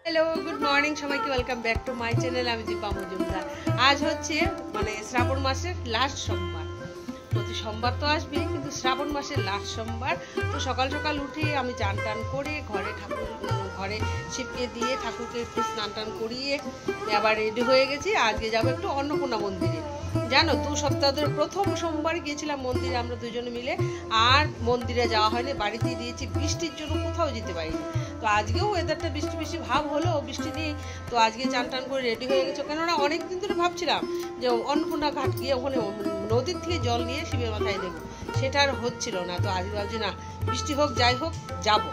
Hello good morning सबाइके welcome back to my channel आमी दीपा मजुमदार। आज होच्छे माने श्रावण मासेर लास्ट सोमवार। प्रति सोमवार तो आसबे किन्तु श्रावण मासेर लास्ट सोमवार। तो सकाल सकाल उठे आमी चान टान करे घरे घरे शिवके दिए ठाकुरके एकटु स्नान टान करिए आबार रेडी हये गेছি। आजके जाबो एकटु अन्नपूर्णा मंदिरे। জানো 2 সপ্তাহ ধরে প্রথম সোমবার গিয়েছিলাম মন্দিরে আমরা দুজনে মিলে, আর মন্দিরে যাওয়া হয়নি, বাড়িতেই দিয়েছি। বৃষ্টির জন্য কোথাও যেতে পারিনি। তো আজকেও ওয়েদারটা বৃষ্টি বৃষ্টি ভাব হলো, বৃষ্টি নেই। তো আজকে চান টান করে রেডি হয়ে গেছে, কেননা অনেকদিন ধরে ভাবছিলাম যে অন্নপূর্ণা ঘাট গিয়ে ওখানে নদীর থেকে জল নিয়ে শিবের মাথায় দেবো, সেটা আর হচ্ছিল না। তো আজকে ভাবছি না, বৃষ্টি হোক যাই হোক যাবো।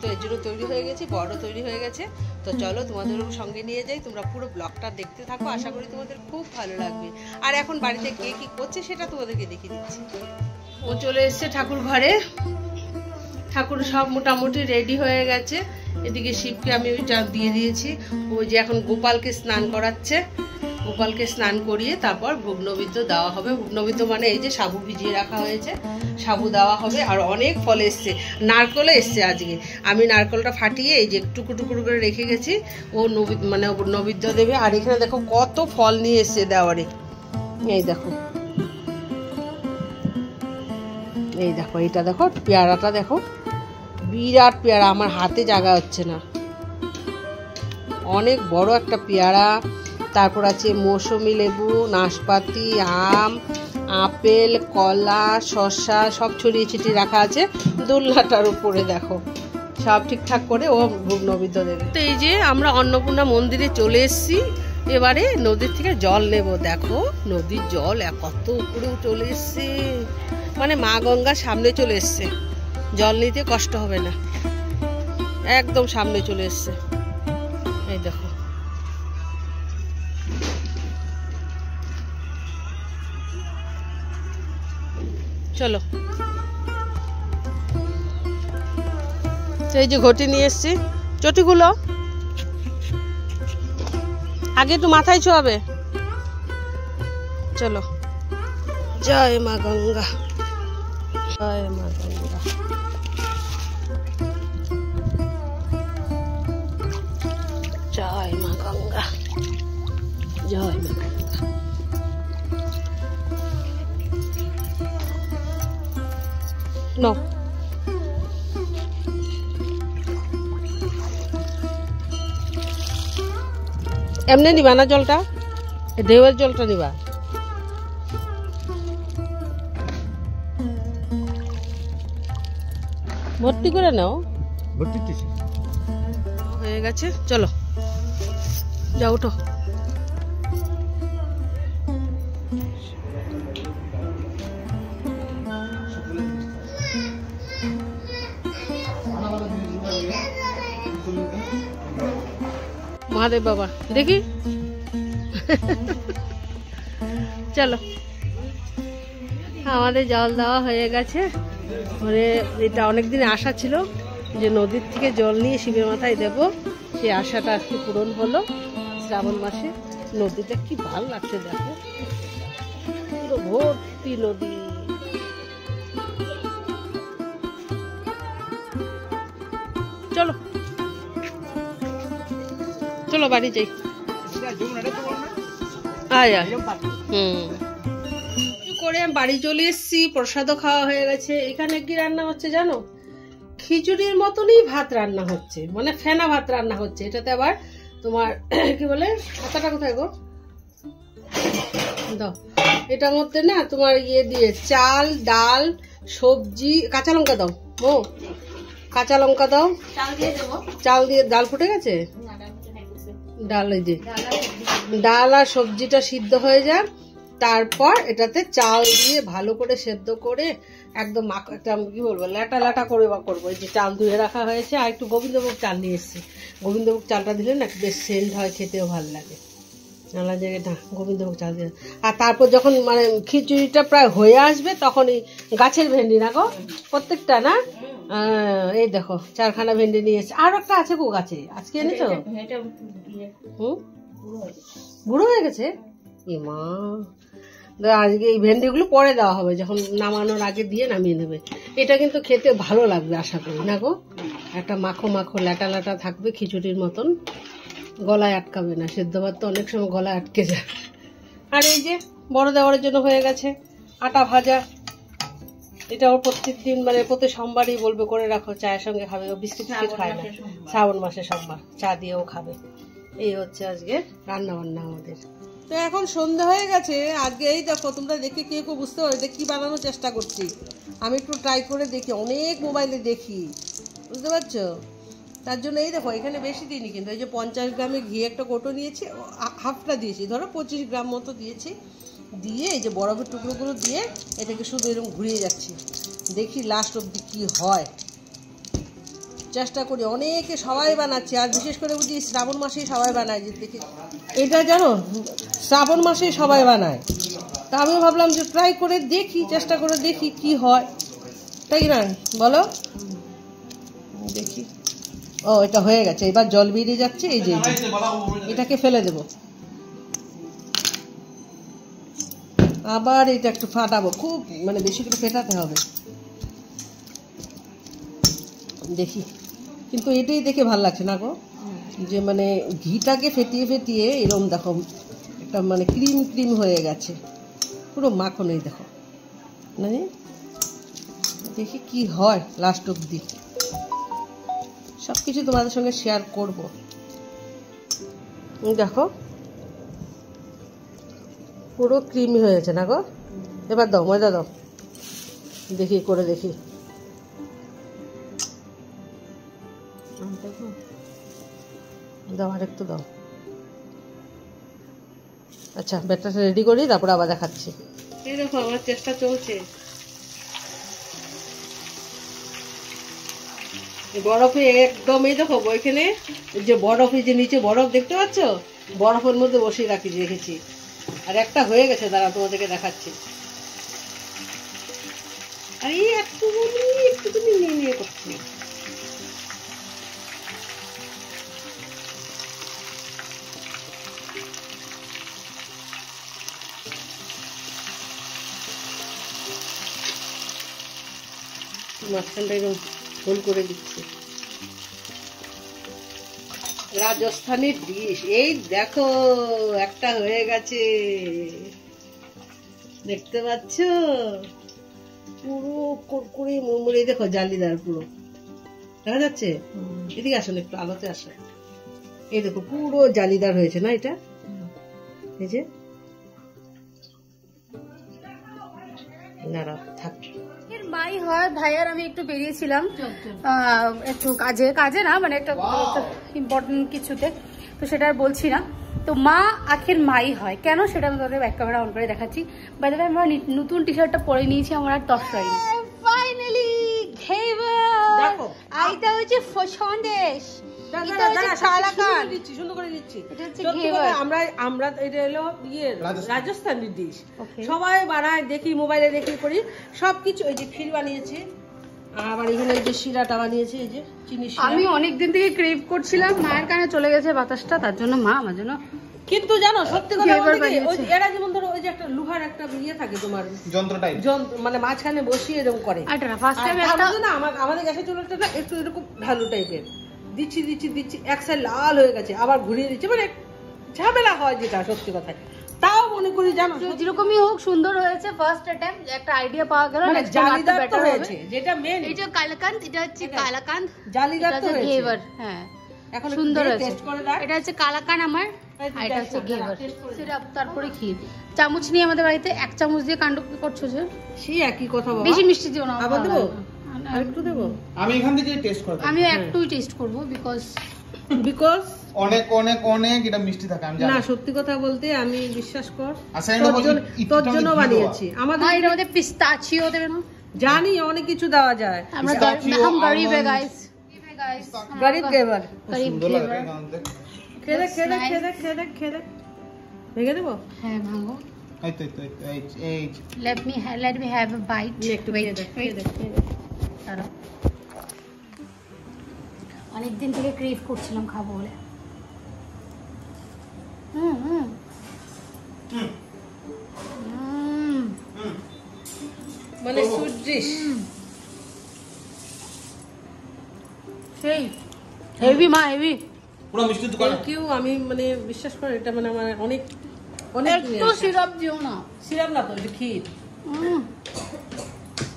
তো এর জন্য তৈরি হয়ে গেছি, বড় তৈরি হয়ে গেছে। তো চলো তোমাদের সঙ্গে নিয়ে যাই, তোমরা পুরো ব্লগটা দেখতে থাকো, আশা করি তোমাদের খুব ভালো লাগবে। আর এখন বাড়িতে কে কি করছে সেটা তোমাদেরকে দেখিয়ে দিচ্ছি। ও চলে এসছে ঠাকুর ঘরে, ঠাকুর সব মোটামুটি রেডি হয়ে গেছে। এদিকে শিবকে আমি দিয়ে দিয়েছি, ওই যে এখন গোপালকে স্নান করাচ্ছে। গোপালকে স্নান করিয়ে তারপর ভোগ নৈবেদ্য দেওয়া হবে। ভোগ নৈবেদ্য মানে এই যে সাবু ভিজিয়ে রাখা হয়েছে, সাবু দেওয়া হবে। আর অনেক ফল এসছে, নারকলে এসছে আজকে। আমি নারকলটা ফাটিয়ে এই যে টুকরো টুকরো করে রেখে গেছি, ও মানে নৈবেদ্য দেবে। আর এখানে দেখো কত ফল নিয়ে এসছে দেওয়ারে। এই দেখো, এই দেখো, এইটা দেখো, পেয়ারাটা দেখো, বিরাট পেয়ারা, আমার হাতে জায়গা হচ্ছে না, অনেক বড় একটা পেয়ারা। তারপর আছে মৌসুমি লেবু, নাশপাতি, আম, আপেল, কলা, শসা সব ছড়িয়ে ছিটিয়ে রাখা আছে দোলনাটার উপরে। দেখো সব ঠিকঠাক করে ও ভোগ নৈবেদ্য দেবে। তো এই যে আমরা অন্নপূর্ণা মন্দিরে চলে এসেছি, এবারে নদীর থেকে জল নেব। দেখো নদীর জল কত উপরেও চলে এসছে, মানে মা গঙ্গার সামনে চলে এসছে, জল নিতে কষ্ট হবে না, একদম সামনে চলে এসছে। এই দেখো, চলো। এই যে ঘটি নিয়ে এসছি, চটিগুলো আগে একটু মাথায় ছোঁয়াবে। চলো, জয় মা গঙ্গা, জয় মা গঙ্গা, জয় মা গঙ্গা, জয় মা গঙ্গা। নো এমনি নিবা না জলটা, ঢেউয়ের জলটা নিবা। ভর্তি করে নাও, হয়ে গেছে। চলো যাও, ওঠো। মহাদেব বাবা দেখি, চলো। আমাদের জল দেওয়া হয়ে গেছে। মানে এটা অনেকদিন আশা ছিল যে নদীর থেকে জল নিয়ে শিবের মাথায় দেব, সেই আশাটা আজকে পূরণ হলো। শ্রাবণ মাসে নদীটা কি ভালো লাগছে, দেখো পুরো ভর্তি নদী। চলো চলো বাড়ি যাই। করে বাড়ি চলে এসেছি, প্রসাদও খাওয়া হয়ে গেছে। এখানে কি রান্না হচ্ছে জানো? খিচুড়ির মতনই ভাত রান্না হচ্ছে, মানে ফেনা ভাত রান্না হচ্ছে। এটাতে আবার তোমার কি বলে, পাতাটা কোথায় গো দাও, এটার মধ্যে না তোমার ইয়ে দিয়ে চাল, ডাল, সবজি, কাঁচা লঙ্কা দাও। ও কাঁচা লঙ্কা দাও, চাল দিয়ে। ডাল ফুটে গেছে, ডাল এই যে ডাল আর সবজিটা সিদ্ধ হয়ে যায়, তারপর এটাতে চাল দিয়ে ভালো করে সেদ্ধ করে একদম একটা কি বলবো ল্যাটা ল্যাটা করে করবো। এই যে চাল ধুয়ে রাখা হয়েছে, আর একটু গোবিন্দভোগ চাল নিয়ে এসছি। গোবিন্দভোগ চালটা দিলে না বেশ সেন্ট হয়, খেতেও ভালো লাগে। নানা জায়গায় না গোবিন্দভোগ চাল দিয়ে। আর তারপর যখন মানে খিচুড়িটা প্রায় হয়ে আসবে, তখন এই গাছের ভেন্ডি না গো প্রত্যেকটা না, এই দেখো 4খানা ভেন্ডি নিয়ে এসছে। আর একটা আছে গো গাছে, আজকে এনেছো? বুড়ো হয়ে গেছে, এ মা। আজকে এই ভেন্ডিগুলো পরে দেওয়া হবে, যখন নামানোর আগে দিয়ে নামিয়ে নেবে। এটা কিন্তু খেতে ভালো লাগবে আশা করি, না গো? একটা মাখো মাখো ল্যাটা ল্যাটা থাকবে, খিচুড়ির মতন, গলায় আটকাবে না। সেদ্ধ ভাত তো অনেক সময় গলায় আটকে যায়। আর এই যে বড় দেওয়ারের জন্য হয়ে গেছে আটা ভাজা। এটা ওর প্রত্যেক দিন মানে প্রতি সোমবারই বলবে করে রাখো, চায়ের সঙ্গে খাবে। ও বিস্কিট টিস্কিট খায় না, শ্রাবণ মাসে সোমবার চা দিয়েও খাবে। এই হচ্ছে আজকে রান্না বান্না আমাদের। তো এখন সন্ধ্যা হয়ে গেছে। আজকে এই দেখো, তোমরা দেখে কেউ বুঝতে পারবে কি বানানোর চেষ্টা করছি। আমি একটু ট্রাই করে দেখি, অনেক মোবাইলে দেখি, বুঝতে পারছো? তার জন্য এই দেখো, এখানে বেশি দিইনি কিন্তু, এই যে 50 গ্রামের ঘি একটা কোটো নিয়েছি, হাফটা দিয়েছি, ধরো 25 গ্রাম মতো দিয়েছি। দিয়ে এই যে বরফের টুকরোগুলো দিয়ে এটাকে শুধু এরকম ঘুরিয়ে যাচ্ছি, দেখি লাস্ট অব্দি কী হয়। চেষ্টা করি, অনেকে সবাই বানাচ্ছে, আর বিশেষ করে বুঝি শ্রাবণ মাসেই সবাই বানায়। যে দেখি এটা জানো, শ্রাবণ মাসেই সবাই বানায়। তা আমি ভাবলাম যে ট্রাই করে দেখি, চেষ্টা করে দেখি কি হয়, তাই না বলো? দেখি। ও, এটা হয়ে গেছে, এবার জল বেরিয়ে যাচ্ছে। এই যে এটাকে ফেলে দেব, আবার এটা একটু ফাটাবো, খুব মানে বেশি করে ফেটাতে হবে। দেখি, কিন্তু এটাই দেখে ভালো লাগছে না গো, যে মানে ঘিটাকে ফেটিয়ে ফেটিয়ে এরকম দেখো একটা মানে ক্রিম ক্রিম হয়ে গেছে, পুরো মাখন। এই দেখো, মানে দেখি কি হয় লাস্ট অব্দি। সব কিছু তোমাদের সঙ্গে শেয়ার করব। দেখো পুরো ক্রিমি হয়েছে না গো। এবার দাও, ময়দা দাও, দেখি করে দেখি। দাও, আরেকটু দাও। আচ্ছা, ব্যাটারটা রেডি করি, তারপর আবার দেখাচ্ছি। এই দেখো আমার চেষ্টা চলছে। বরফে একদম, এই দেখো ওইখানে যে বরফে যে নিচে বরফ দেখতে পাচ্ছ, বরফের মধ্যে বসিয়ে রেখেছি। আর একটা হয়ে গেছে, দাঁড়া তোমাদেরকে দেখাচ্ছি। আর এই একটু তুমি নিয়ে নিয়ে করছি। মাঝখানটা এরকম গোল করে দিচ্ছি। রাজস্থানের ডিশ, এই দেখো একটা হয়ে গেছে, দেখতে পাচ্ছ? পুরো কুরকুরে মুড়মুড়ে, দেখো জালিদার, পুরো দেখা যাচ্ছে। এদিকে আসলে একটু আলোতে আসো। এই দেখো পুরো জালিদার হয়েছে না এটা? এই যে দাঁড়াও, থাক। মাই হয় ভাইয়ার আমি একটু বেরিয়েছিলাম, একটু কাজে না মানে একটা ইম্পর্টেন্ট কিছুতে, তো সেটা আর বলছি না। তো মা আখের মাই হয় কেন, সেটা আমি তাদের ব্যাক ক্যামেরা অন করে দেখাচ্ছি। বাইরে আমরা নতুন টি শার্টটা পরে নিয়েছি, আমার আর তস হয়নি। ফাইনালি এইটা হচ্ছে সন্দেশ, রাজস্থানের ডিশ সবাই বানায়, দেখি মোবাইলে দেখি করি সবকিছু। এই যে ক্ষীর বানিয়েছি, আবার এখানে এই যে শিরাটা বানিয়েছি, এই যে চিনি শিরা। আমি অনেকদিন থেকে ক্রেভ করছিলাম, মায়ের কানে চলে গেছে বাতাসটা, তার জন্য মা আমার জন্য। কিন্তু জানো সত্যি কথা বলতে কি, এরা যেমন ধরো ওই যে একটা লোহার একটা ইয়ে থাকে তোমার, যন্ত্র মানে মাঝখানে বসিয়ে এরকম করে। আমাদের গ্যাসের চুলাটা না একটু এরকম ঢালু টাইপের, দিচ্ছি এক সাইড লাল হয়ে গেছে, আবার ঘুরিয়ে দিচ্ছে, মানে ঝামেলা হয় যেটা সত্যি কথা। তাও মনে করি জানো যেরকমই হোক সুন্দর হয়েছে। ফার্স্ট অ্যাটেম্প, একটা আইডিয়া পাওয়া গেল। জালিদার তো হয়েছে, যেটা মেন। এই যে কালাকান্দ, এটা হচ্ছে কালাকান্দ, জালিদার তো হয়েছে। ঘেভার, হ্যাঁ এখন সুন্দর হয়েছে। এটা হচ্ছে কালাকান্দ আমার, আর এটা হচ্ছে ঘেভার। সেটা তারপরে ক্ষীর। চামচ নিয়ে আমাদের বাড়িতে 1 চামচ দিয়ে কাণ্ড করছো যে, সেই একই কথা। বেশি মিষ্টি দিও না। আবার দেবো, আরেকটু দেবো। আমি এখান থেকে টেস্ট করব, আমিও একটুই টেস্ট করব, বিকজ অনেক অনেক অনেক এটা মিষ্টি থাকে। আমি জানি না, সত্যি কথা বলতে আমি বিশ্বাস কর, তোর জন্য বানিয়েছি। আমাদের এর মধ্যে পিস্তাচিও দেবে না, জানি অনেক কিছু দেওয়া যায়। আমরা গরিব है गाइस, গরিব গেবার, সুন্দর লাগে। খেদে ভেঙে দেবো। হ্যাঁ ভাঙো। এই তো এই let me have a bite. একটু খেদে দাঁড়াও, অনেকদিন থেকে ক্রেভ করছিলাম খাবো বলে। মানে সুইট ডিশ। সেই হেভি মা, হেভি। পুরো মিষ্টি দোকান। Thank you. আমি মানে বিশ্বাস করে এটা মানে আমার অনেক অনেক একটু সিরাপ দিও না। সিরাপ না তো, এটা ক্ষীর।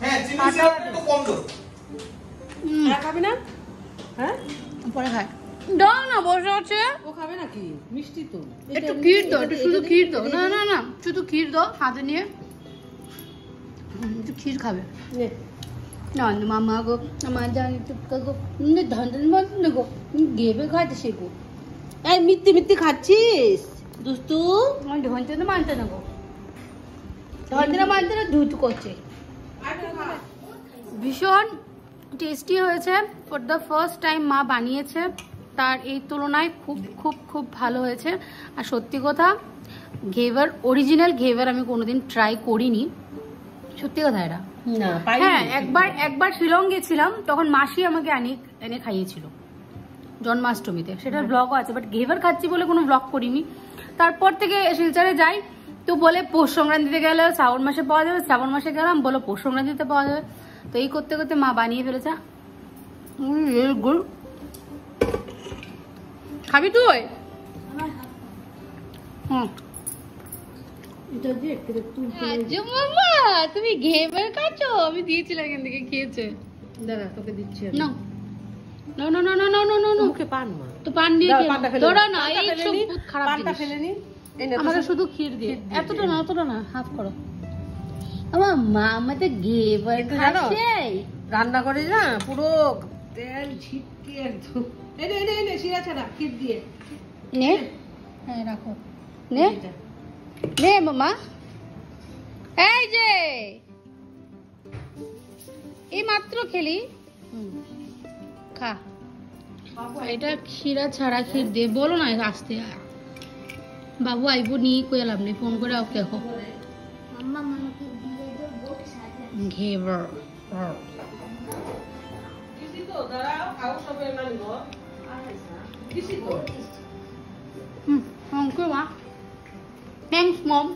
হ্যাঁ, চিনি সিরাপটা একটু কম দাও। আর খাবি না? হ্যাঁ, পরে খায়। দাও না, বসে আছে। ও খাবে নাকি? মিষ্টি তো। একটু ক্ষীর দাও, একটু শুধু ক্ষীর দাও। না না না, শুধু ক্ষীর দাও হাতে নিয়ে। একটু ক্ষীর খাবে। নে। না মামা গো, আমার জানি চুপকা গো, ধান মত গো, গেবে খাইতে শেখো। এই মিথ্যে মিথ্যে খাচ্ছিস দুস্তু? আমার ধনতে না মানতে না গো, ধনতে না মানতে না ধুতু করছে। ভীষণ টেস্টি হয়েছে। ফর দ্য ফার্স্ট টাইম মা বানিয়েছে, তার এই তুলনায় খুব খুব খুব ভালো হয়েছে। আর সত্যি কথা, ঘেভার অরিজিনাল ঘেভার আমি কোনোদিন ট্রাই করিনি, সত্যি কথা এটা। না, হ্যাঁ, একবার শিলং গেছিলাম, তখন মাসি আমাকে এনে খাইয়েছিল জন্মাষ্টমীতে, সেটার ব্লগও আছে, বাট ঘেভার খাচ্ছি বলে কোনো ব্লগ করিনি। তারপর থেকে শিলচরে যাই তো বলে পৌষ সংক্রান্তিতে গেলে শ্রাবণ মাসে পাওয়া যাবে, শ্রাবণ মাসে গেলাম বলো পৌষ সংক্রান্তিতে পাওয়া যাবে। তো এই করতে করতে মা বানিয়ে ফেলেছে। খাবি তুই? হুম, মামা তুমি ঘেভার খাচ্ছো? আমি দিয়েছিলাম এখান থেকে, খেয়েছে। দাঁড়া, তোকে দিচ্ছি আমি। না না না না না না না না না, মুখে পান মা। তো পান দিয়ে দাও, খেয়ে পানটা নাও। ফেলে ধরো দাও। না, পানটা এই ফেলে সব নি। বহুত খারাপ পানটা জিনিস। ফেলে নি। এই নে, আমাকে তো শুধু ক্ষীর দিয়ে, ক্ষীর দিয়ে এতটা দে। না, অতটা না, হাফ করো। আমার মা আমাদের ঘেভার একটু জানো? খাচ্ছে। রান্না করে না পুরো তেল ছিটকে একদম। এই শিরা ছাড়া ক্ষীর দিয়ে নে, হ্যাঁ রাখো, নে এটা। নে মামা, এই যে এই মাত্র খেলি, খা। এটা ক্ষীরা ছাড়া ক্ষীর দিয়ে বলো না আসতে। বাবু আইবো নিয়ে কইলাম নেই, ফোন করে ওকে দেখো। ঘেভার দিছি তো, দাঁড়াও, খাও সবাই নানি গো। দিছি তো। থ্যাংক ইউ মা, থ্যাংকস মম।